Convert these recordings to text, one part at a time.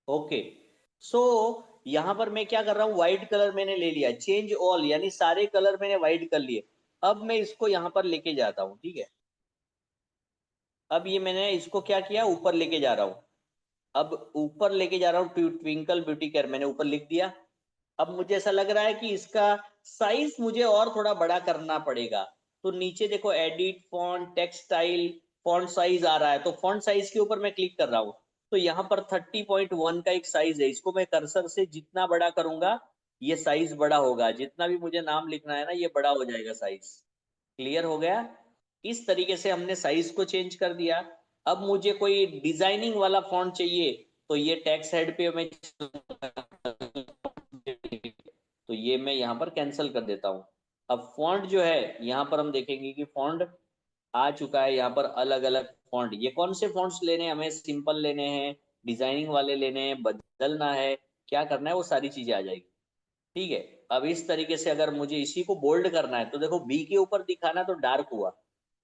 Okay, सो यहाँ पर मैं क्या कर रहा हूँ, व्हाइट कलर मैंने ले लिया, चेंज ऑल यानी सारे कलर मैंने व्हाइट कर लिए। अब मैं इसको यहाँ पर लेके जाता हूँ, ठीक है। अब ये मैंने इसको क्या किया, ऊपर लेके जा रहा हूँ। अब ऊपर लेके जा रहा हूँ, ट्विंकल ब्यूटी केयर मैंने ऊपर लिख दिया। अब मुझे ऐसा लग रहा है कि इसका साइज मुझे और थोड़ा बड़ा करना पड़ेगा। तो नीचे देखो edit font text style, font size आ रहा है, तो फॉन्ट साइज के ऊपर मैं क्लिक कर रहा हूँ। तो यहाँ पर 30.1 का एक साइज है, इसको मैं कर्सर से जितना बड़ा करूंगा ये साइज बड़ा होगा, जितना भी मुझे नाम लिखना है ना ये बड़ा हो जाएगा साइज। क्लियर हो गया। इस तरीके से हमने साइज को चेंज कर दिया। अब मुझे कोई डिजाइनिंग वाला फॉन्ट चाहिए, तो ये टेक्स्ट हेड पे मैं, तो ये मैं यहाँ पर कैंसिल कर देता हूँ। अब फॉन्ट जो है यहाँ पर हम देखेंगे कि फॉन्ट आ चुका है। यहाँ पर अलग अलग फॉन्ट, ये कौन से फॉन्ट्स लेने हैं हमें, सिंपल लेने हैं, डिजाइनिंग वाले लेने हैं, बदलना है, क्या करना है, वो सारी चीजें आ जाएगी। ठीक है। अब इस तरीके से अगर मुझे इसी को बोल्ड करना है, तो देखो बी के ऊपर दिखाना तो डार्क हुआ,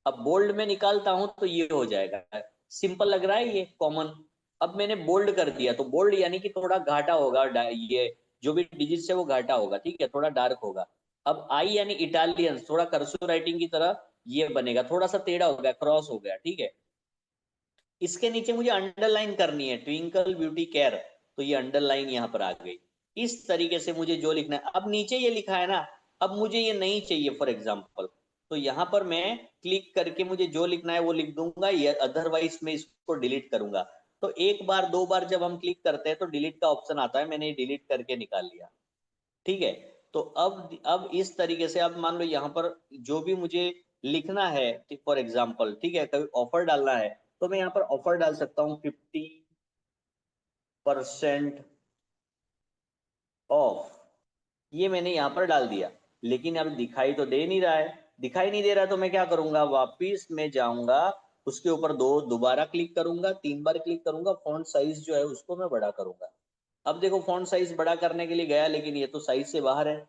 अब बोल्ड में निकालता हूं तो ये हो जाएगा। सिंपल लग रहा है ये कॉमन। अब मैंने बोल्ड कर दिया, तो बोल्ड यानी कि थोड़ा घाटा होगा, ये जो भी डिजिट्स है वो घाटा होगा, ठीक है, थोड़ा डार्क होगा। अब आई यानी इटालियन, थोड़ा कर्सिव राइटिंग की तरह ये बनेगा, थोड़ा सा टेढ़ा हो गया, क्रॉस हो गया, ठीक है। इसके नीचे मुझे अंडरलाइन करनी है, ट्विंकल ब्यूटी केयर, तो ये अंडरलाइन यहाँ पर आ गई। इस तरीके से मुझे जो लिखना है, अब नीचे ये लिखा है ना, अब मुझे ये नहीं चाहिए फॉर एग्जाम्पल, तो यहाँ पर मैं क्लिक करके मुझे जो लिखना है वो लिख दूंगा, ये अदरवाइज मैं इसको डिलीट करूंगा। तो एक बार दो बार जब हम क्लिक करते हैं तो डिलीट का ऑप्शन आता है, मैंने डिलीट करके निकाल लिया, ठीक है। तो अब इस तरीके से, अब मान लो यहाँ पर जो भी मुझे लिखना है फॉर एग्जाम्पल, ठीक है, कभी ऑफर डालना है तो मैं यहाँ पर ऑफर डाल सकता हूँ 50% ऑफ, ये मैंने यहाँ पर डाल दिया। लेकिन अब दिखाई तो दे नहीं रहा है, दिखाई नहीं दे रहा, तो मैं क्या करूंगा, वापिस मैं जाऊंगा, उसके ऊपर दोबारा क्लिक करूंगा, 3 बार क्लिक करूंगा, फॉन्ट साइज जो है उसको मैं बड़ा करूंगा। अब देखो फॉन्ट साइज बड़ा करने के लिए गया, लेकिन ये तो साइज से बाहर है।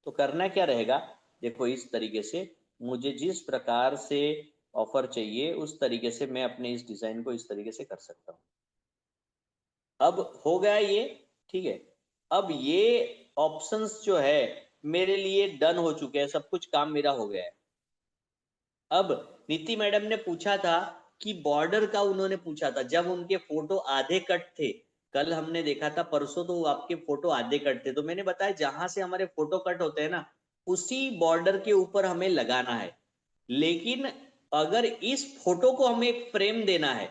तो करना क्या रहेगा, देखो इस तरीके से मुझे जिस प्रकार से ऑफर चाहिए उस तरीके से मैं अपने इस डिजाइन को इस तरीके से कर सकता हूँ। अब हो गया ये, ठीक है। अब ये ऑप्शंस जो है मेरे लिए डन हो चुके हैं, सब कुछ काम मेरा हो गया है। अब नीति मैडम ने पूछा था कि बॉर्डर का, उन्होंने पूछा था जब उनके फोटो आधे कट थे, कल हमने देखा था, परसों तो आपके फोटो आधे कट थे, तो मैंने बताया जहां से हमारे फोटो कट होते हैं ना उसी बॉर्डर के ऊपर हमें लगाना है। लेकिन अगर इस फोटो को हमें एक फ्रेम देना है,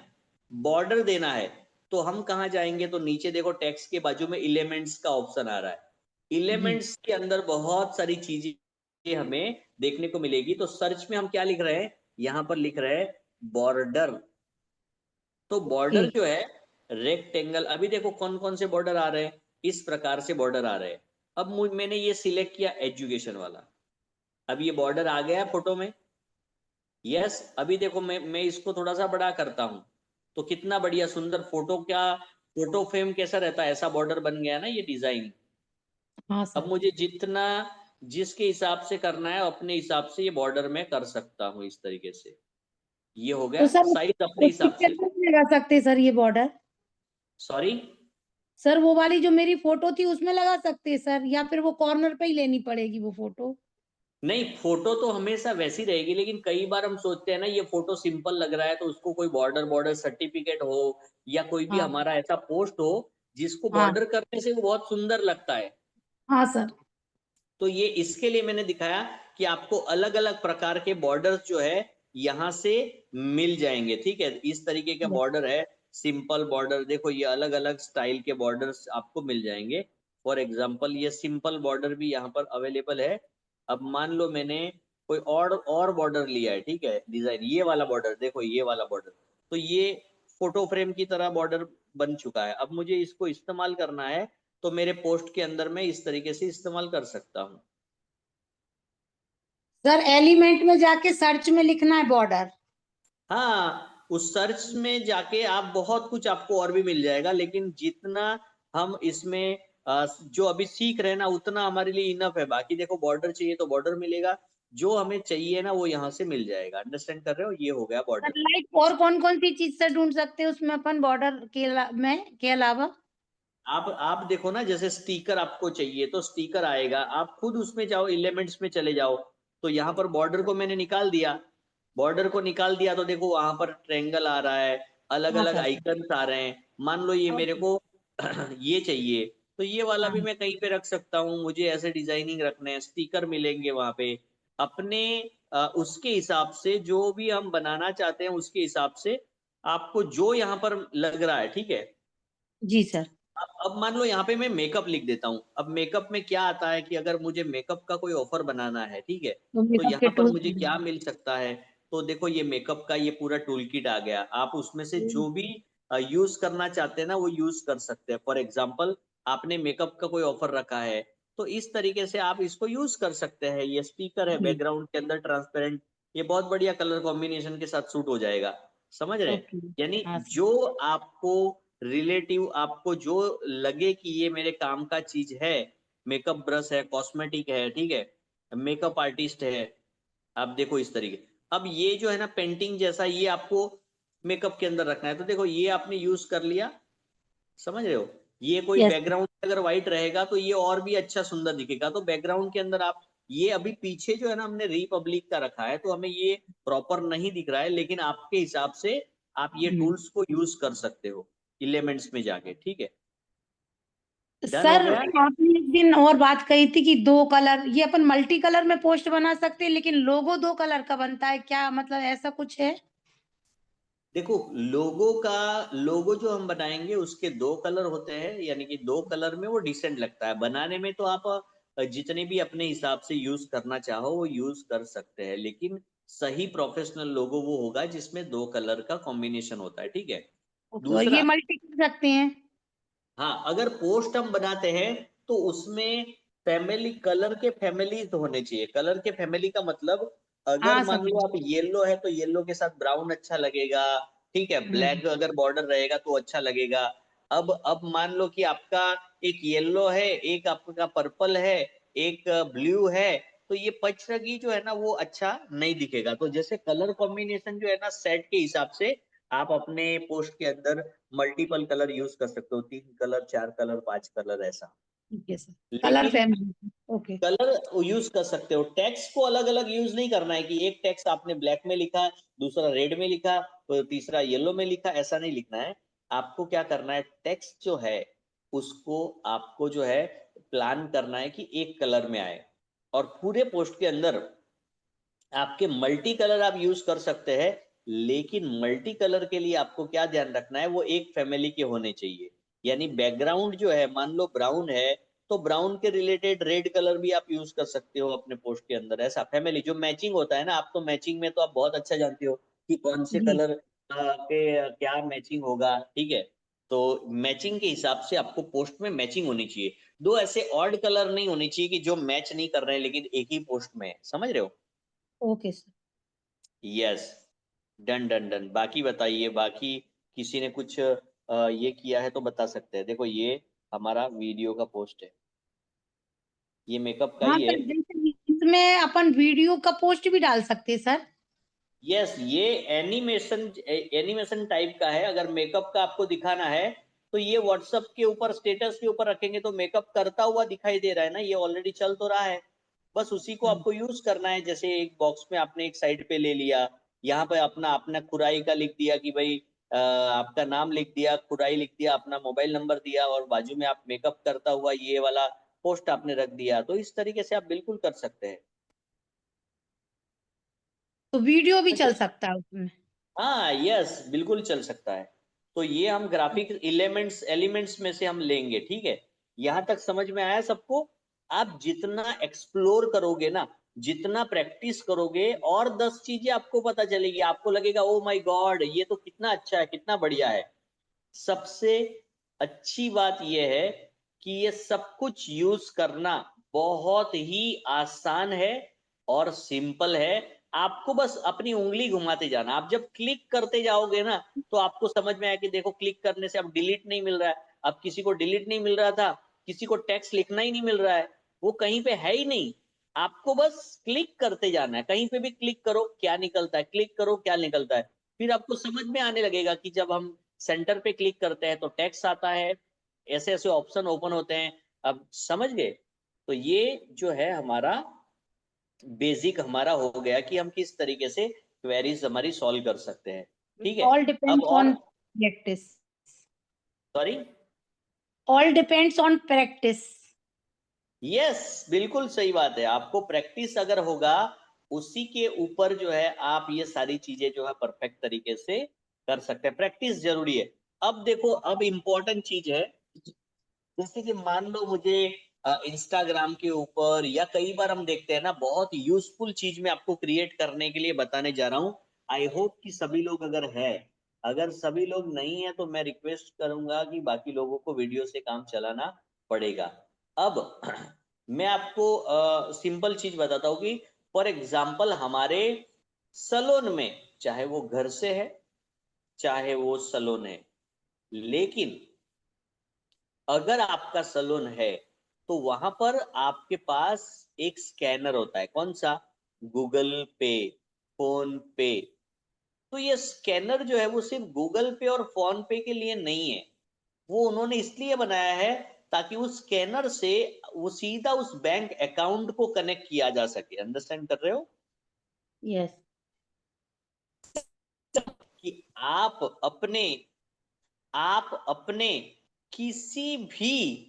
बॉर्डर देना है, तो हम कहाँ जाएंगे, तो नीचे देखो टेक्स्ट के बाजू में एलिमेंट्स का ऑप्शन आ रहा है। जी। एलिमेंट्स के अंदर बहुत सारी चीजें हमें देखने को मिलेगी। तो सर्च में हम क्या लिख रहे हैं, यहां पर लिख रहे हैं बॉर्डर। तो ओके। बॉर्डर जो है रेक्टेंगल, अभी देखो कौन कौन से बॉर्डर आ रहे हैं, इस प्रकार से बॉर्डर आ रहे हैं। अब मैंने ये सिलेक्ट किया एजुकेशन वाला, अब ये बॉर्डर आ गया फोटो में। यस, अभी देखो मैं इसको थोड़ा सा बड़ा करता हूं, तो कितना बढ़िया सुंदर फोटो, क्या फोटो फ्रेम कैसा रहता है, ऐसा बॉर्डर बन गया ना ये डिजाइन। हाँ अब सर। मुझे जितना जिसके हिसाब से करना है अपने हिसाब से ये बॉर्डर में कर सकता हूँ इस तरीके से। ये हो तो गया सर साइज अपने उस हिसाब पिक्चर से। में नहीं लगा सकते सर ये बॉर्डर? सॉरी। सर वो वाली जो मेरी फोटो थी उसमें लगा सकते सर, या फिर वो कॉर्नर पे ही लेनी पड़ेगी वो फोटो? नहीं, फोटो तो हमेशा वैसी रहेगी, लेकिन कई बार हम सोचते हैं ना ये फोटो सिंपल लग रहा है, तो उसको कोई बॉर्डर बॉर्डर सर्टिफिकेट हो या कोई भी हाँ। हमारा ऐसा पोस्ट हो जिसको हाँ। बॉर्डर करने से वो बहुत सुंदर लगता है। हाँ सर। तो ये इसके लिए मैंने दिखाया कि आपको अलग अलग प्रकार के बॉर्डर्स जो है यहां से मिल जाएंगे, ठीक है। इस तरीके का बॉर्डर है, सिंपल बॉर्डर, देखो ये अलग अलग स्टाइल के बॉर्डर्स आपको मिल जाएंगे। फॉर एग्जांपल ये सिंपल बॉर्डर भी यहाँ पर अवेलेबल है। अब मान लो मैंने कोई और बॉर्डर लिया है, ठीक है, डिजाइन ये वाला बॉर्डर, देखो ये वाला बॉर्डर, तो ये फोटो फ्रेम की तरह बॉर्डर बन चुका है। अब मुझे इसको इस्तेमाल करना है, तो मेरे पोस्ट के अंदर मैं इस तरीके से इस्तेमाल कर सकता हूँ। सर एलिमेंट में जाके सर्च में लिखना है बॉर्डर? हाँ, उस सर्च में जाके आप बहुत कुछ आपको और भी मिल जाएगा, लेकिन जितना हम इसमें जो अभी सीख रहे हैं ना उतना हमारे लिए इनफ है। बाकी देखो बॉर्डर चाहिए तो बॉर्डर मिलेगा, जो हमें चाहिए ना वो यहाँ से मिल जाएगा। अंडरस्टैंड कर रहे हो? ये हो गया सर बॉर्डर। लाइक और कौन-कौन सी चीज़ सर ढूँढ सकते हैं उसमें अपन बॉर्डर के अलावा? आप देखो ना, जैसे स्टिकर आपको चाहिए तो स्टिकर आएगा, आप खुद उसमें जाओ, एलिमेंट्स में चले जाओ, तो यहाँ पर बॉर्डर को मैंने निकाल दिया। बॉर्डर को निकाल दिया तो देखो वहां पर ट्रायंगल आ रहा है, अलग हाँ अलग सर। आइकन्स आ रहे हैं। मान लो ये मेरे ओके। को ये चाहिए, तो ये वाला भी हाँ। मैं कहीं पे रख सकता हूँ। मुझे ऐसे डिजाइनिंग रखने हैं, स्टिकर मिलेंगे वहां पे अपने उसके हिसाब से, जो भी हम बनाना चाहते हैं उसके हिसाब से आपको जो यहाँ पर लग रहा है, ठीक है। जी सर। अब मान लो यहाँ पे मैं मेकअप लिख देता हूँ। अब मेकअप में क्या आता है कि अगर मुझे मेकअप का कोई ऑफर बनाना है, ठीक है, तो तो मेकअप के यहाँ पर टूल्स। मुझे क्या मिल सकता है? तो देखो ये मेकअप का ये पूरा टूल किट आ गया। आप उसमें से जो भी यूज करना चाहते हैं ना वो यूज कर सकते हैं। फॉर एग्जाम्पल, आपने मेकअप का कोई ऑफर रखा है, तो इस तरीके से आप इसको यूज कर सकते हैं। ये स्पीकर है जी। बैकग्राउंड के अंदर ट्रांसपेरेंट, ये बहुत बढ़िया कलर कॉम्बिनेशन के साथ सूट हो जाएगा। समझ रहे हैं? ओके। यानी हाँ सर। जो आपको रिलेटिव, आपको जो लगे कि ये मेरे काम का चीज है, मेकअप ब्रश है, कॉस्मेटिक है, ठीक है, मेकअप आर्टिस्ट है, आप देखो इस तरीके। अब ये जो है ना पेंटिंग जैसा, ये आपको मेकअप के अंदर रखना है, तो देखो ये आपने यूज कर लिया। समझ रहे हो? ये कोई यस सर। बैकग्राउंड अगर व्हाइट रहेगा तो ये और भी अच्छा सुंदर दिखेगा। तो बैकग्राउंड के अंदर आप ये अभी पीछे जो है ना हमने रिपब्लिक का रखा है, तो हमें ये प्रॉपर नहीं दिख रहा है, लेकिन आपके हिसाब से आप ये हुँ। टूल्स को यूज कर सकते हो एलिमेंट्स में जाके, ठीक है। डन हो सर गया। आपने एक दिन और बात कही थी कि 2 कलर ये अपन मल्टी कलर में पोस्ट बना सकते हैं, लेकिन लोगो 2 कलर का बनता है, क्या मतलब ऐसा कुछ है? देखो लोगो जो हम बनाएंगे उसके दो कलर होते हैं, यानी कि दो कलर में वो डिसेंट लगता है बनाने में। तो आप जितने भी अपने हिसाब से यूज करना चाहो वो यूज कर सकते हैं, लेकिन सही प्रोफेशनल लोगो वो होगा जिसमें दो कलर का कॉम्बिनेशन होता है, ठीक है। ओके, और ये दूसरा, मल्टी कर सकते हैं? हाँ, अगर पोस्ट हम बनाते हैं तो उसमें फैमिली कलर के फैमिलीज होने चाहिए। कलर के फैमिली का मतलब, अगर हाँ, मान समझ लो आप येलो है तो येलो के साथ ब्राउन अच्छा लगेगा, ठीक है। हुँ। ब्लैक अगर बॉर्डर रहेगा तो अच्छा लगेगा। अब मान लो कि आपका एक येलो है, एक आपका पर्पल है, एक ब्लू है, तो ये पचरंगी जो है ना वो अच्छा नहीं दिखेगा। तो जैसे कलर कॉम्बिनेशन जो है ना सेट के हिसाब से आप अपने पोस्ट के अंदर मल्टीपल कलर यूज कर सकते हो, 3 कलर, 4 कलर, 5 कलर, ऐसा। ठीक है सर। कलर लेकिन फैमिली ओके। कलर यूज कर सकते हो, टेक्स्ट को अलग अलग यूज नहीं करना है कि एक टेक्स्ट आपने ब्लैक में लिखा, दूसरा रेड में लिखा, तो तीसरा येलो में लिखा, ऐसा नहीं लिखना है। आपको क्या करना है, टेक्स्ट जो है उसको आपको जो है प्लान करना है कि एक कलर में आए। और पूरे पोस्ट के अंदर आपके मल्टी कलर आप यूज कर सकते हैं, लेकिन मल्टी कलर के लिए आपको क्या ध्यान रखना है, वो एक फैमिली के होने चाहिए। यानी बैकग्राउंड जो है, मान लो ब्राउन है, तो ब्राउन के रिलेटेड रेड कलर भी आप यूज कर सकते हो अपने पोस्ट के अंदर। ऐसा फैमिली जो मैचिंग होता है ना, आप तो मैचिंग में तो आप बहुत अच्छा जानते हो कि कौन से जी। कलर के क्या मैचिंग होगा, ठीक है। तो मैचिंग के हिसाब से आपको पोस्ट में मैचिंग होनी चाहिए। दो ऐसे ऑड कलर नहीं होनी चाहिए कि जो मैच नहीं कर रहे हैं लेकिन एक ही पोस्ट में है। समझ रहे हो? Okay sir. Yes. Done done done. बाकी बताइए, बाकी किसी ने कुछ ये किया है तो बता सकते हैं। देखो ये हमारा वीडियो का पोस्ट है, ये मेकअप का हाँ ही है। सर, जैसे इसमें अपन वीडियो का पोस्ट भी डाल सकते हैं सर? यस, ये एनिमेशन एनिमेशन टाइप का है। अगर मेकअप का आपको दिखाना है तो ये व्हाट्सएप के ऊपर स्टेटस के ऊपर रखेंगे तो मेकअप करता हुआ दिखाई दे रहा है ना, ये ऑलरेडी चल तो रहा है। बस उसी को हुँ। आपको यूज करना है। जैसे एक बॉक्स में आपने एक साइड पे ले लिया, यहाँ पे अपना अपना खुराई का लिख दिया कि भाई आपका नाम लिख दिया, खुराई लिख दिया, अपना मोबाइल नंबर दिया, और बाजू में आप मेकअप करता हुआ ये वाला पोस्ट आपने रख दिया। तो इस तरीके से आप बिल्कुल कर सकते हैं। तो वीडियो भी चल सकता है उसमें? हाँ, यस, बिल्कुल चल सकता है। तो ये हम ग्राफिक एलिमेंट्स एलिमेंट्स में से हम लेंगे, ठीक है। यहां तक समझ में आया सबको? आप जितना एक्सप्लोर करोगे ना, जितना प्रैक्टिस करोगे, और 10 चीजें आपको पता चलेगी। आपको लगेगा ओ माय गॉड, ये तो कितना अच्छा है, कितना बढ़िया है। सबसे अच्छी बात यह है कि ये सब कुछ यूज करना बहुत ही आसान है और सिंपल है। आपको बस अपनी उंगली घुमाते जाना। आप जब क्लिक करते जाओगे ना तो आपको समझ में आया कि देखो क्लिक करने से अब डिलीट नहीं मिल रहा है। अब किसी को डिलीट नहीं मिल रहा था, किसी को टेक्स्ट लिखना ही नहीं मिल रहा है, वो कहीं पे है ही नहीं। आपको बस क्लिक करते जाना है, कहीं पे भी क्लिक करो क्या निकलता है, क्लिक करो क्या निकलता है। फिर आपको समझ में आने लगेगा कि जब हम सेंटर पे क्लिक करते हैं तो टेक्स्ट आता है, ऐसे ऐसे ऑप्शन ओपन होते हैं। अब समझ गए? तो ये जो है हमारा बेसिक हमारा हो गया कि हम किस तरीके से क्वेरीज हमारी सॉल्व कर सकते हैं। ठीक है। ऑल अब डिपेंड्स और on practice. Sorry, all depends on practice. Yes, बिल्कुल सही बात है। आपको प्रैक्टिस अगर होगा, उसी के ऊपर जो है आप ये सारी चीजें जो है परफेक्ट तरीके से कर सकते हैं। प्रैक्टिस जरूरी है। अब देखो, अब इंपॉर्टेंट चीज है, जैसे कि मान लो मुझे इंस्टाग्राम के ऊपर, या कई बार हम देखते हैं ना, बहुत यूजफुल चीज मैं आपको क्रिएट करने के लिए बताने जा रहा हूँ। आई होप कि सभी लोग अगर है, अगर सभी लोग नहीं है तो मैं रिक्वेस्ट करूंगा कि बाकी लोगों को वीडियो से काम चलाना पड़ेगा। अब मैं आपको सिंपल चीज बताता हूँ कि फॉर एग्जाम्पल हमारे सलोन में, चाहे वो घर से है चाहे वो सलोन है, लेकिन अगर आपका सलून है तो वहां पर आपके पास एक स्कैनर होता है। कौन सा? गूगल पे, फोन पे। तो ये स्कैनर जो है वो सिर्फ गूगल पे और फोन पे के लिए नहीं है। वो उन्होंने इसलिए बनाया है ताकि उस स्कैनर से वो सीधा उस बैंक अकाउंट को कनेक्ट किया जा सके। अंडरस्टैंड कर रहे हो? यस। कि आप अपने किसी भी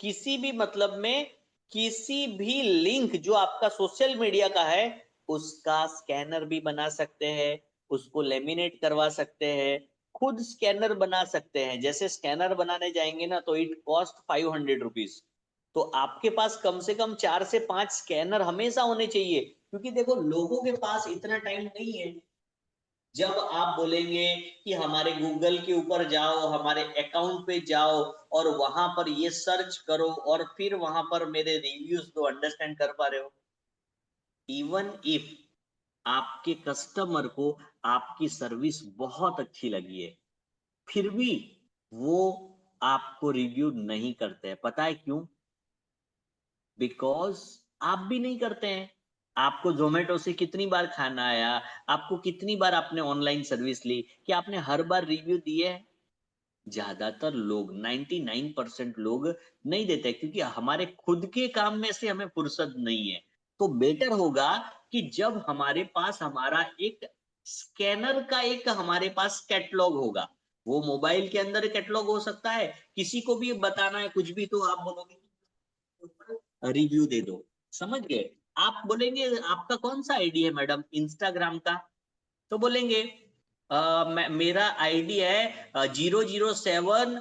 किसी भी मतलब में किसी भी लिंक जो आपका सोशल मीडिया का है, उसका स्कैनर भी बना सकते हैं, उसको लेमिनेट करवा सकते हैं, खुद स्कैनर बना सकते हैं। जैसे स्कैनर बनाने जाएंगे ना तो इट कॉस्ट 500 रुपीज। तो आपके पास कम से कम 4 से 5 स्कैनर हमेशा होने चाहिए, क्योंकि देखो लोगों के पास इतना टाइम नहीं है। जब आप बोलेंगे कि हमारे गूगल के ऊपर जाओ, हमारे अकाउंट पे जाओ और वहां पर ये सर्च करो और फिर वहां पर मेरे रिव्यूज दो, अंडरस्टैंड कर पा रहे हो? इवन इफ आपके कस्टमर को आपकी सर्विस बहुत अच्छी लगी है, फिर भी वो आपको रिव्यू नहीं करते हैं। पता है क्यों? बिकॉज आप भी नहीं करते हैं। आपको जोमेटो से कितनी बार खाना आया, आपको कितनी बार आपने ऑनलाइन सर्विस ली, कि आपने हर बार रिव्यू दिए है? ज्यादातर लोग, 99% लोग नहीं देते, क्योंकि हमारे खुद के काम में से हमें फुर्सत नहीं है। तो बेटर होगा कि जब हमारे पास हमारा एक स्कैनर का एक हमारे पास कैटलॉग होगा, वो मोबाइल के अंदर कैटलॉग हो सकता है, किसी को भी बताना है कुछ भी तो आप बोलोगे रिव्यू दे दो। समझ गए? आप बोलेंगे आपका कौन सा आईडी है मैडम इंस्टाग्राम का? तो बोलेंगे मेरा आईडी है 007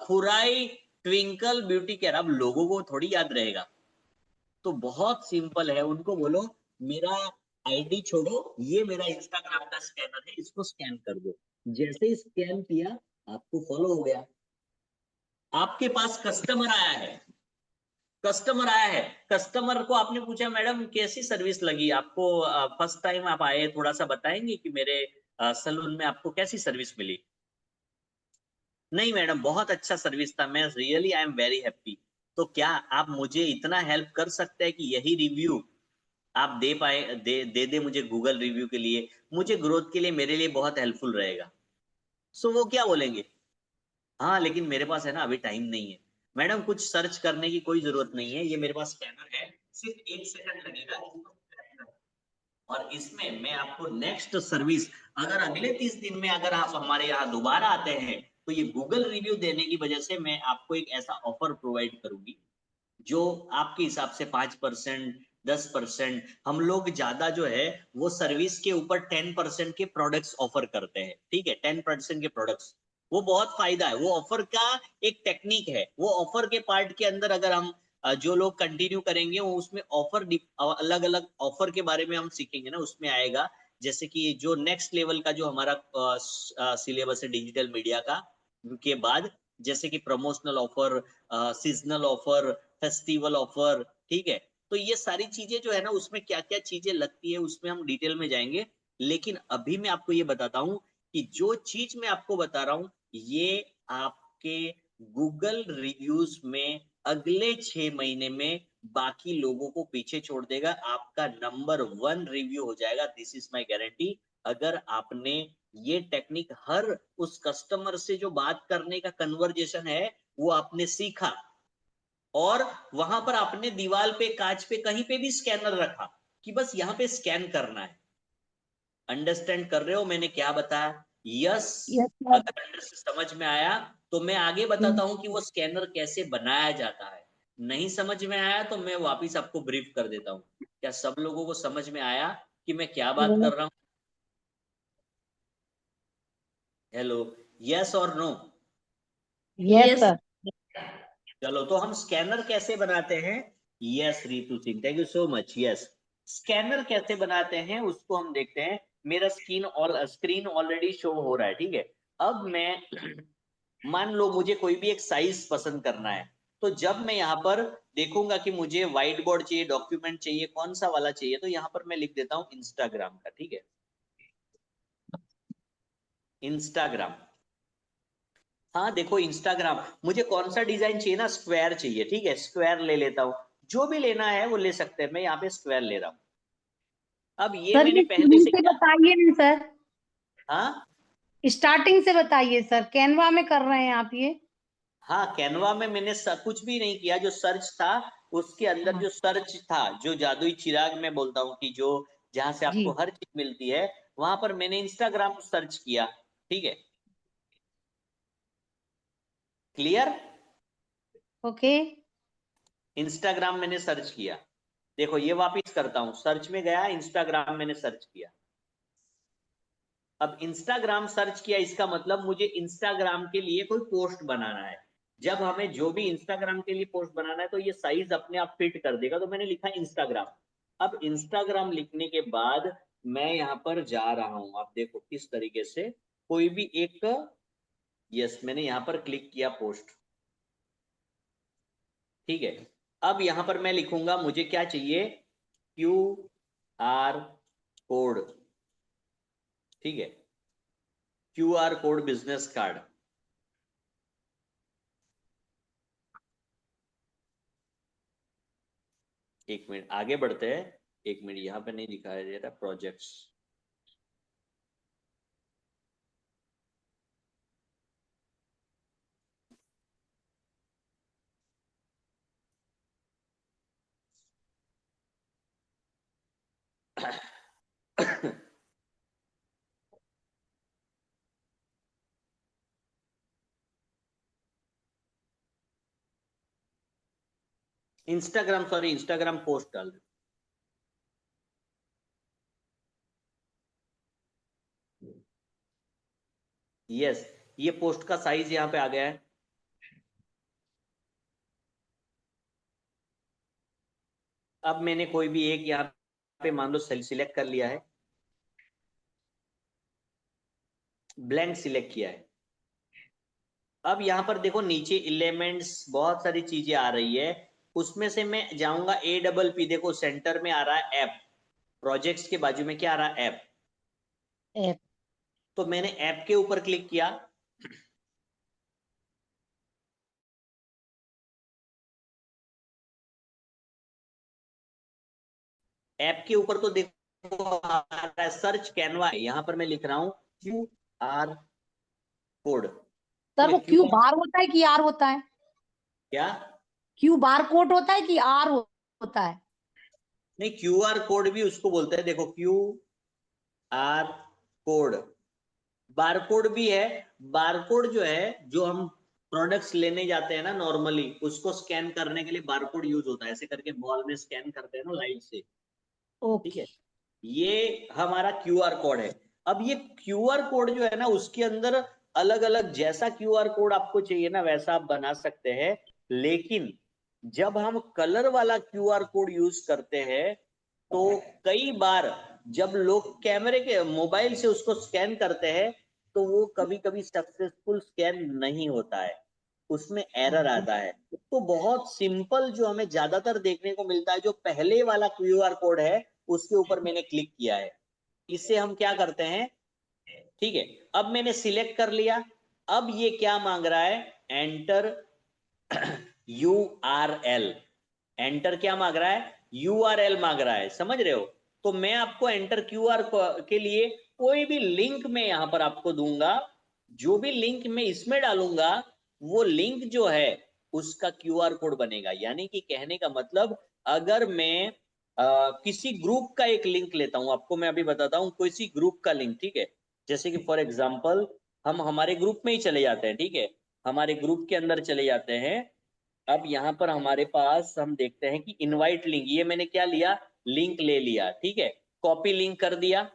खुराई ट्विंकल ब्यूटी केयर। अब लोगों को थोड़ी याद रहेगा, तो बहुत सिंपल है, उनको बोलो मेरा आईडी छोड़ो, ये मेरा इंस्टाग्राम का स्कैनर है, इसको स्कैन कर दो। जैसे ही स्कैन किया, आपको फॉलो हो गया। आपके पास कस्टमर आया है, कस्टमर आया है, कस्टमर को आपने पूछा मैडम कैसी सर्विस लगी आपको, फर्स्ट टाइम आप आए, थोड़ा सा बताएंगे कि मेरे सलून में आपको कैसी सर्विस मिली? नहीं मैडम, बहुत अच्छा सर्विस था, मैं really I am very happy. तो क्या आप मुझे इतना हेल्प कर सकते हैं कि यही रिव्यू आप दे पाए, दे मुझे गूगल रिव्यू के लिए, मुझे ग्रोथ के लिए, मेरे लिए बहुत हेल्पफुल रहेगा। सो वो क्या बोलेंगे? हाँ लेकिन मेरे पास है ना अभी टाइम नहीं है। मैडम कुछ सर्च करने की कोई जरूरत नहीं है, ये मेरे पास स्कैनर है, सिर्फ 1 सेकंड लगेगा इसको स्कैन करने। और इसमें मैं आपको नेक्स्ट सर्विस, अगर अगले 30 दिन में अगर आप हमारे यहाँ दोबारा आते हैं, तो ये गूगल रिव्यू देने की वजह से मैं आपको एक ऐसा ऑफर प्रोवाइड करूंगी जो आपके हिसाब से 5%, 10%, हम लोग ज्यादा जो है वो सर्विस के ऊपर 10% के प्रोडक्ट्स ऑफर करते हैं। ठीक है, 10% के प्रोडक्ट्स, वो बहुत फायदा है। वो ऑफर का एक टेक्निक है। वो ऑफर के पार्ट के अंदर अगर हम जो लोग कंटिन्यू करेंगे, वो उसमें ऑफर, अलग अलग ऑफर के बारे में हम सीखेंगे ना, उसमें आएगा। जैसे कि जो नेक्स्ट लेवल का जो हमारा सिलेबस है डिजिटल मीडिया का के बाद, जैसे कि promotional offer, seasonal offer, festival offer. ठीक है, तो ये सारी चीजें जो है ना, उसमें क्या क्या चीजें लगती है उसमें हम डिटेल में जाएंगे। लेकिन अभी मैं आपको ये बताता हूं कि जो चीज मैं आपको बता रहा हूं, ये आपके गूगल रिव्यूज में अगले 6 महीने में बाकी लोगों को पीछे छोड़ देगा, आपका नंबर 1 रिव्यू हो जाएगा, दिस इज माय गारंटी। अगर आपने ये टेक्निक हर उस कस्टमर से जो बात करने का कन्वर्जेशन है वो आपने सीखा, और वहां पर आपने दीवार पे, कांच पे, कहीं पे भी स्कैनर रखा कि बस यहाँ पे स्कैन करना है। अंडरस्टैंड कर रहे हो मैंने क्या बताया? यस। Yes sir. अगर समझ में आया तो मैं आगे बताता हूं कि वो स्कैनर कैसे बनाया जाता है। नहीं समझ में आया तो मैं वापिस आपको ब्रीफ कर देता हूं। क्या सब लोगों को समझ में आया कि मैं क्या बात कर रहा हूं? हेलो, यस और नो? Yes sir. चलो तो हम स्कैनर कैसे बनाते हैं? Yes Ritu Singh, thank you so much. Yes, scanner कैसे बनाते हैं उसको हम देखते हैं। मेरा स्क्रीन ऑलरेडी शो हो रहा है, ठीक है। अब मैं मान लो मुझे कोई भी एक साइज पसंद करना है, तो जब मैं यहाँ पर देखूंगा कि मुझे व्हाइट बोर्ड चाहिए, डॉक्यूमेंट चाहिए, कौन सा वाला चाहिए, तो यहाँ पर मैं लिख देता हूँ इंस्टाग्राम का, ठीक है। इंस्टाग्राम, हाँ देखो इंस्टाग्राम, मुझे कौन सा डिजाइन चाहिए ना, स्क्वायर चाहिए, ठीक है, स्क्वायर ले लेता हूँ। जो भी लेना है वो ले सकते हैं, मैं यहाँ पे स्क्वायर ले रहा हूँ। अब ये सर मैंने ये पहले शुरू से से क्या, बताइए ना सर, हाँ स्टार्टिंग से बताइए सर, कैनवा में कर रहे हैं आप ये? हाँ, कैनवा में मैंने कुछ भी नहीं किया। जो सर्च था उसके अंदर, हाँ जो सर्च था, जो जादुई चिराग मैं बोलता हूँ कि जो जहां से जी। आपको हर चीज मिलती है, वहां पर मैंने इंस्टाग्राम सर्च किया, ठीक है। क्लियर? ओके। इंस्टाग्राम मैंने सर्च किया, देखो ये वापिस करता हूँ, सर्च में गया, इंस्टाग्राम मैंने सर्च किया। अब इंस्टाग्राम सर्च किया, इसका मतलब मुझे इंस्टाग्राम के लिए कोई पोस्ट बनाना है। जब हमें जो भी इंस्टाग्राम के लिए पोस्ट बनाना है तो ये साइज अपने आप फिट कर देगा, तो मैंने लिखा इंस्टाग्राम। अब इंस्टाग्राम लिखने के बाद मैं यहाँ पर जा रहा हूं, आप देखो किस तरीके से, कोई भी एक, यस मैंने यहाँ पर क्लिक किया पोस्ट, ठीक है। अब यहाँ पर मैं लिखूंगा मुझे क्या चाहिए, QR कोड, ठीक है, QR कोड बिजनेस कार्ड। एक मिनट आगे बढ़ते हैं, एक मिनट, यहाँ पे नहीं दिखाई दे रहा projects. Instagram, sorry Instagram post डाल दो। यस, ये पोस्ट का साइज यहाँ पे आ गया है। अब मैंने कोई भी एक यहाँ पे मान लो सेल सिलेक्ट कर लिया है, ब्लैंक सिलेक्ट किया है। अब यहाँ पर देखो नीचे एलिमेंट्स बहुत सारी चीजें आ रही है, उसमें से मैं जाऊंगा APP, देखो सेंटर में आ रहा है ऐप, प्रोजेक्ट्स के बाजू में क्या आ रहा है, ऐप। ऐप। तो मैंने ऐप के ऊपर क्लिक किया। ऐप के ऊपर तो देखो आ रहा है सर्च कैनवा, यहाँ पर मैं लिख रहा हूँ QR कोड, ठीक सर है। वो क्यू बार होता है कि आर होता है? क्या? क्यू बार कोड होता है कि आर होता है? नहीं, QR कोड भी उसको बोलते हैं, देखो QR कोड, बारकोड भी है। बारकोड जो है, जो हम प्रोडक्ट्स लेने जाते हैं ना नॉर्मली, उसको स्कैन करने के लिए बारकोड यूज होता है, ऐसे करके मॉल में स्कैन करते हैं ना लाइट से, ठीक ओके। है। ये हमारा QR कोड है। अब ये QR कोड जो है ना, उसके अंदर अलग अलग, जैसा QR कोड आपको चाहिए ना वैसा आप बना सकते हैं, लेकिन जब हम कलर वाला QR कोड यूज करते हैं तो कई बार जब लोग कैमरे के मोबाइल से उसको स्कैन करते हैं तो वो कभी कभी सक्सेसफुल स्कैन नहीं होता है, उसमें एरर आता है। तो बहुत सिंपल जो हमें ज्यादातर देखने को मिलता है, जो पहले वाला QR कोड है उसके ऊपर मैंने क्लिक किया है। इससे हम क्या करते हैं, ठीक है। अब मैंने सिलेक्ट कर लिया। अब ये क्या मांग रहा है, एंटर URL, एंटर क्या मांग रहा है, यूआरएल मांग रहा है, समझ रहे हो। तो मैं आपको एंटर क्यूआर के लिए कोई भी लिंक मैं यहां पर आपको दूंगा, जो भी लिंक मैं इसमें डालूंगा वो लिंक जो है उसका क्यूआर कोड बनेगा। यानी कि कहने का मतलब, अगर मैं किसी ग्रुप का एक लिंक लेता हूं, आपको मैं अभी बताता हूं, किसी ग्रुप का लिंक, ठीक है। जैसे कि फॉर एग्जांपल हम हमारे ग्रुप में ही चले जाते हैं, ठीक है, हमारे ग्रुप के अंदर चले जाते हैं। अब यहाँ पर हमारे पास हम देखते हैं कि इनवाइट लिंक, ये मैंने क्या लिया, लिंक ले लिया, ठीक है, कॉपी लिंक कर दिया।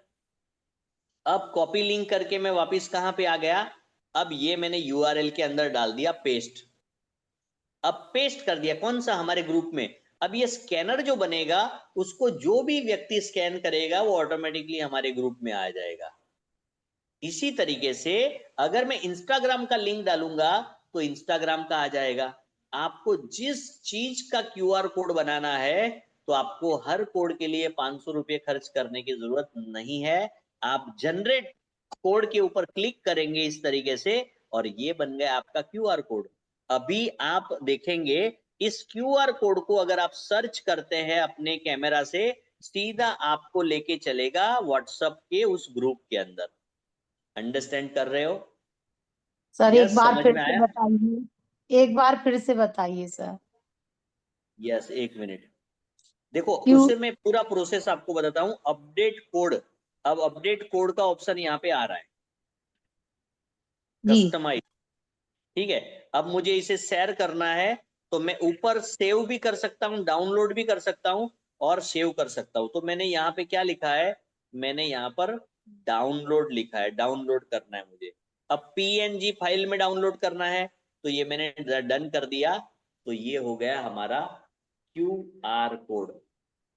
अब कॉपी लिंक करके मैं वापस कहां पे आ गया, अब ये मैंने यूआरएल के अंदर डाल दिया पेस्ट। अब पेस्ट कर दिया कौन सा, हमारे ग्रुप में। अब ये स्कैनर जो बनेगा, उसको जो भी व्यक्ति स्कैन करेगा वो ऑटोमेटिकली हमारे ग्रुप में आ जाएगा। इसी तरीके से अगर मैं इंस्टाग्राम का लिंक डालूंगा तो इंस्टाग्राम का आ जाएगा। आपको जिस चीज का क्यूआर कोड बनाना है, तो आपको हर कोड के लिए 500 रुपये खर्च करने की जरूरत नहीं है। आप जनरेट कोड के ऊपर क्लिक करेंगे इस तरीके से, और ये बन गया आपका क्यूआर कोड। अभी आप देखेंगे इस क्यूआर कोड को अगर आप सर्च करते हैं अपने कैमरा से, सीधा आपको लेके चलेगा व्हाट्सएप के उस ग्रुप के अंदर। अंडरस्टैंड कर रहे हो? सर एक यस, बार समझ फिर में से आया? बताइए, एक बार फिर से बताइए सर। यस, एक मिनट। देखो, क्यों? उससे मैं पूरा प्रोसेस आपको बताता हूं। अपडेट कोड, अब अपडेट कोड का ऑप्शन यहाँ पे आ रहा है, जी। कस्टमाइज, ठीक है। अब मुझे इसे शेयर करना है, तो मैं ऊपर सेव भी कर सकता हूँ, डाउनलोड भी कर सकता हूँ और सेव कर सकता हूँ। तो मैंने यहाँ पे क्या लिखा है, मैंने यहाँ पर डाउनलोड लिखा है, डाउनलोड करना है मुझे। अब पीएनजी फाइल में डाउनलोड करना है, तो ये मैंने डन कर दिया। तो ये हो गया हमारा क्यूआर कोड,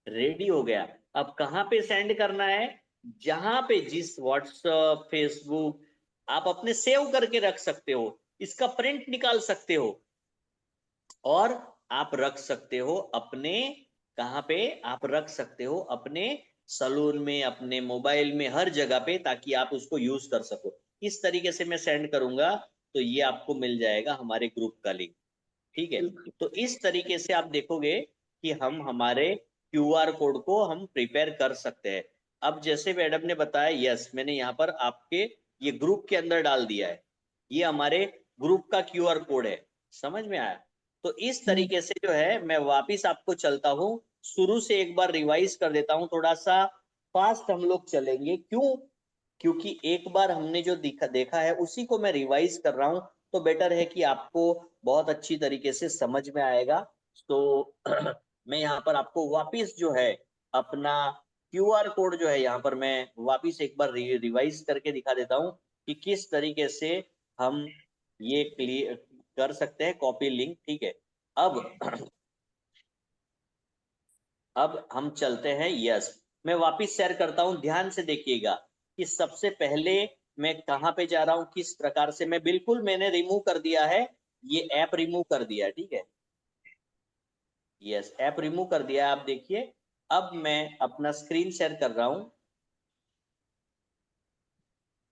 रेडी हो गया। अब कहाँ पे सेंड करना है, जहां पे जिस व्हाट्सएप फेसबुक आप अपने सेव करके रख सकते हो, इसका प्रिंट निकाल सकते हो और आप रख सकते हो अपने, कहां पे आप रख सकते हो अपने सलून में, अपने मोबाइल में, हर जगह पे, ताकि आप उसको यूज कर सको। इस तरीके से मैं सेंड करूंगा तो ये आपको मिल जाएगा हमारे ग्रुप का लिंक, ठीक है। तो इस तरीके से आप देखोगे कि हम हमारे क्यूआर कोड को हम प्रिपेयर कर सकते हैं। अब जैसे मैडम ने बताया, यस, मैंने यहाँ पर आपके ये ग्रुप के अंदर डाल दिया है, ये हमारे ग्रुप का क्यूआर कोड है। समझ में आया? तो इस तरीके से जो है, मैं वापिस आपको चलता हूँ, शुरू से एक बार रिवाइज कर देता हूँ, थोड़ा सा फास्ट हम लोग चलेंगे। क्यों? क्योंकि एक बार हमने जो देखा है उसी को मैं रिवाइज कर रहा हूं, तो बेटर है कि आपको बहुत अच्छी तरीके से समझ में आएगा। तो मैं यहाँ पर आपको वापिस जो है अपना क्यूआर कोड जो है यहाँ पर मैं वापिस एक बार रिवाइज करके दिखा देता हूँ कि किस तरीके से हम ये क्लियर कर सकते हैं, कॉपी लिंक, ठीक है। अब अब हम चलते हैं, यस, मैं वापिस शेयर करता हूं, ध्यान से देखिएगा कि सबसे पहले मैं कहां पे जा रहा हूं, किस प्रकार से। मैं बिल्कुल मैंने रिमूव कर दिया है, ये ऐप रिमूव कर दिया है, ठीक है। यस, ऐप रिमूव कर दिया है, आप देखिए। अब मैं अपना स्क्रीन शेयर कर रहा हूं,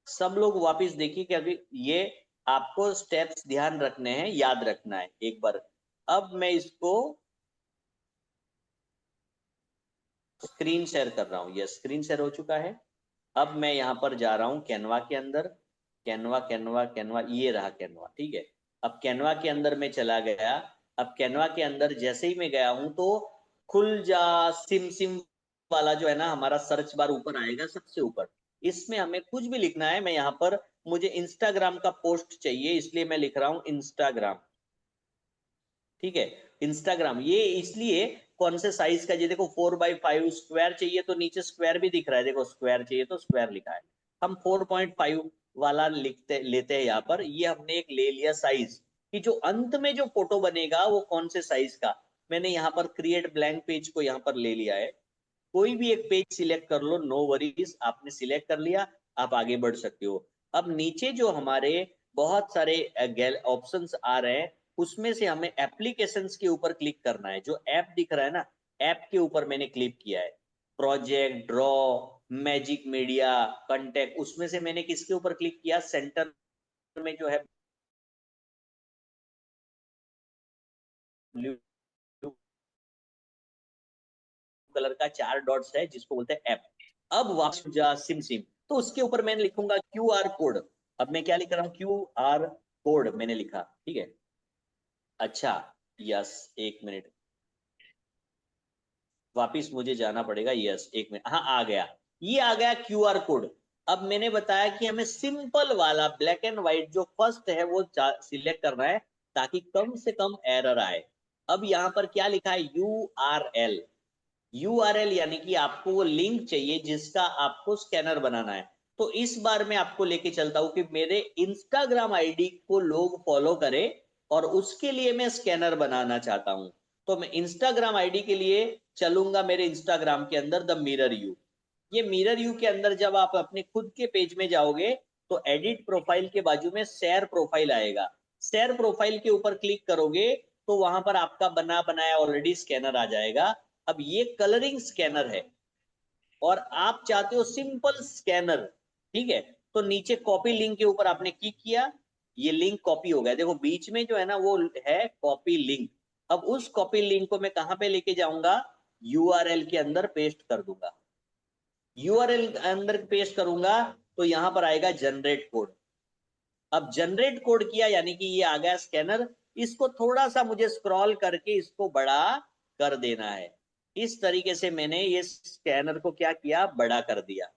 सब लोग वापिस देखिए कि अभी ये आपको स्टेप्स ध्यान रखने हैं, याद रखना है एक बार। अब मैं इसको स्क्रीन शेयर कर रहा हूँ, यस, स्क्रीन शेयर हो चुका है। अब मैं यहाँ पर जा रहा हूँ कैनवा के अंदर, कैनवा कैनवा कैनवा, ये रहा कैनवा, ठीक है। अब कैनवा के अंदर मैं चला गया। अब कैनवा के अंदर जैसे ही मैं गया हूं, तो खुल जा सिम सिम वाला जो है ना, हमारा सर्च बार ऊपर आएगा सबसे ऊपर। इसमें हमें कुछ भी लिखना है। मैं यहाँ पर, मुझे इंस्टाग्राम का पोस्ट चाहिए, इसलिए मैं लिख रहा हूँ इंस्टाग्राम, ठीक है। इंस्टाग्राम, ये इसलिए कौन से साइज का, ये देखो 4x5 स्क्वायर चाहिए तो नीचे स्क्वायर भी दिख रहा है, देखो स्क्वायर चाहिए तो स्क्वायर लिखा है। हम 4.5 वाला लिखते लेते हैं यहाँ पर। ये हमने एक ले लिया साइज, कि जो अंत में जो फोटो बनेगा वो कौन से साइज का। मैंने यहाँ पर क्रिएट ब्लैंक पेज को यहाँ पर ले लिया है। कोई भी एक पेज सिलेक्ट कर लो, नो वरीज, आपने सिलेक्ट कर लिया, आप आगे बढ़ सकते हो। अब नीचे जो हमारे बहुत सारे ऑप्शंस आ रहे हैं, उसमें से हमें एप्लीकेशंस के ऊपर क्लिक करना है। जो ऐप दिख रहा है ना, ऐप के ऊपर मैंने क्लिक किया है। Project, draw, magic media, contact, उसमें से मैंने किसके ऊपर क्लिक किया, सेंटर में जो है कलर का 4 डॉट्स है जिसको बोलते हैं ऐप। अब वापस सिम सिम, तो उसके ऊपर मैं लिखूंगा QR कोड। अब मैं क्या लिख रहा हूँ, QR कोड मैंने लिखा, ठीक है। अच्छा, यस, 1 मिनट, वापिस मुझे जाना पड़ेगा, यस 1 मिनट, हाँ आ गया, ये आ गया QR कोड। अब मैंने बताया कि हमें सिंपल वाला ब्लैक एंड व्हाइट जो फर्स्ट है वो सिलेक्ट करना है ताकि कम से कम एरर आए। अब यहाँ पर क्या लिखा है, URL। URL यानी कि आपको वो लिंक चाहिए जिसका आपको स्कैनर बनाना है। तो इस बार मैं आपको लेके चलता हूं कि मेरे इंस्टाग्राम आईडी को लोग फॉलो करें और उसके लिए मैं स्कैनर बनाना चाहता हूं। तो मैं इंस्टाग्राम आईडी के लिए चलूंगा मेरे इंस्टाग्राम के अंदर द मिरर यू। ये मिरर यू के अंदर जब आप अपने खुद के पेज में जाओगे तो एडिट प्रोफाइल के बाजू में शेयर प्रोफाइल आएगा। शेयर प्रोफाइल के ऊपर क्लिक करोगे तो वहां पर आपका बना बनाया ऑलरेडी स्कैनर आ जाएगा। अब ये कलरिंग स्कैनर है और आप चाहते हो सिंपल स्कैनर, ठीक है। तो नीचे कॉपी लिंक के ऊपर आपने क्लिक किया, ये लिंक कॉपी हो गया। देखो बीच में जो है ना वो है कॉपी लिंक। अब उस कॉपी लिंक को मैं कहां पे लेके जाऊंगा, URL के अंदर पेस्ट कर दूंगा। URL अंदर पेस्ट करूंगा तो यहां पर आएगा जनरेट कोड। अब जनरेट कोड किया यानी कि ये आ गया स्कैनर। इसको थोड़ा सा मुझे स्क्रॉल करके इसको बड़ा कर देना है। इस तरीके से मैंने ये स्कैनर को क्या किया, बड़ा कर दिया।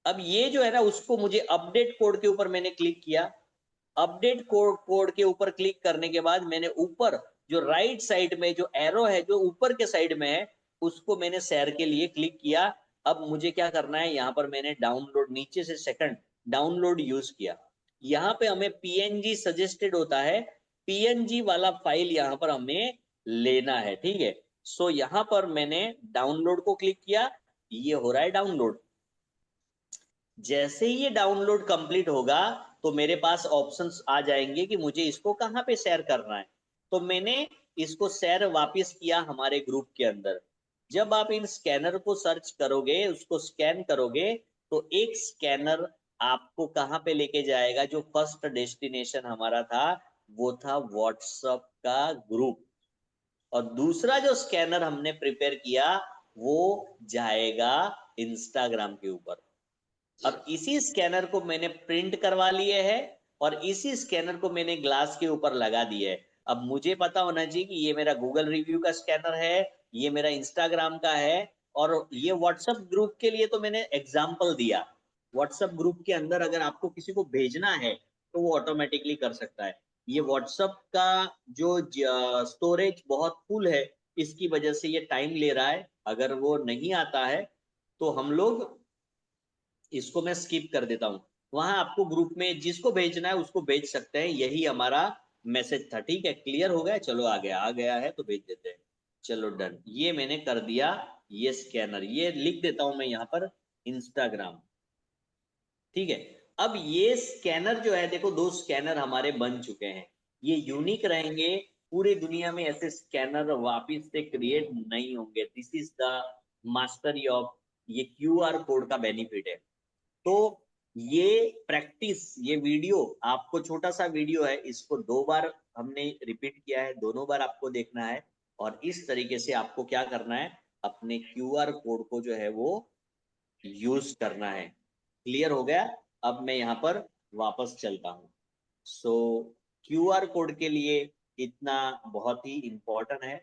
अब ये जो है ना उसको मुझे अपडेट कोड के ऊपर मैंने क्लिक किया। अपडेट कोड के ऊपर क्लिक करने के बाद मैंने ऊपर जो राइट साइड में जो एरो है जो ऊपर के साइड में है उसको मैंने शेयर के लिए क्लिक किया। अब मुझे क्या करना है, यहाँ पर मैंने डाउनलोड नीचे से सेकंड डाउनलोड यूज किया। यहाँ पे हमें PNG सजेस्टेड होता है, PNG वाला फाइल यहाँ पर हमें लेना है, ठीक है। सो यहाँ पर मैंने डाउनलोड को क्लिक किया, ये हो रहा है डाउनलोड। जैसे ही ये डाउनलोड कंप्लीट होगा तो मेरे पास ऑप्शंस आ जाएंगे कि मुझे इसको कहाँ पे शेयर करना है। तो मैंने इसको शेयर वापस किया हमारे ग्रुप के अंदर। जब आप इन स्कैनर को सर्च करोगे, उसको स्कैन करोगे तो एक स्कैनर आपको कहाँ पे लेके जाएगा, जो फर्स्ट डेस्टिनेशन हमारा था वो था व्हाट्सएप का ग्रुप। और दूसरा जो स्कैनर हमने प्रिपेयर किया वो जाएगा इंस्टाग्राम के ऊपर। अब इसी स्कैनर को मैंने प्रिंट करवा लिए है और इसी स्कैनर को मैंने ग्लास के ऊपर लगा दिया है। अब मुझे पता होना चाहिए कि ये मेरा गूगल रिव्यू का स्कैनर है, ये मेरा इंस्टाग्राम का है और ये व्हाट्सएप ग्रुप के लिए तो मैंने एग्जाम्पल दिया। व्हाट्सएप ग्रुप के अंदर अगर आपको किसी को भेजना है तो वो ऑटोमेटिकली कर सकता है। ये व्हाट्सएप का जो स्टोरेज बहुत फुल है, इसकी वजह से ये टाइम ले रहा है। अगर वो नहीं आता है तो हम लोग इसको मैं स्किप कर देता हूं। वहां आपको ग्रुप में जिसको भेजना है उसको भेज सकते हैं। यही हमारा मैसेज था, ठीक है। क्लियर हो गया, चलो आ गया है तो भेज देते हैं। चलो डन, ये मैंने कर दिया। ये स्कैनर, ये लिख देता हूं मैं यहाँ पर इंस्टाग्राम, ठीक है। अब ये स्कैनर जो है, देखो 2 स्कैनर हमारे बन चुके हैं। ये यूनिक रहेंगे, पूरी दुनिया में ऐसे स्कैनर वापिस से क्रिएट नहीं होंगे। This is the mastery of ये QR कोड का बेनिफिट है। तो ये प्रैक्टिस, ये वीडियो आपको छोटा सा वीडियो है, इसको 2 बार हमने रिपीट किया है, दोनों बार आपको देखना है और इस तरीके से आपको क्या करना है, अपने QR कोड को जो है वो यूज करना है। क्लियर हो गया। अब मैं यहाँ पर वापस चलता हूँ। सो QR कोड के लिए इतना बहुत ही इंपॉर्टेंट है।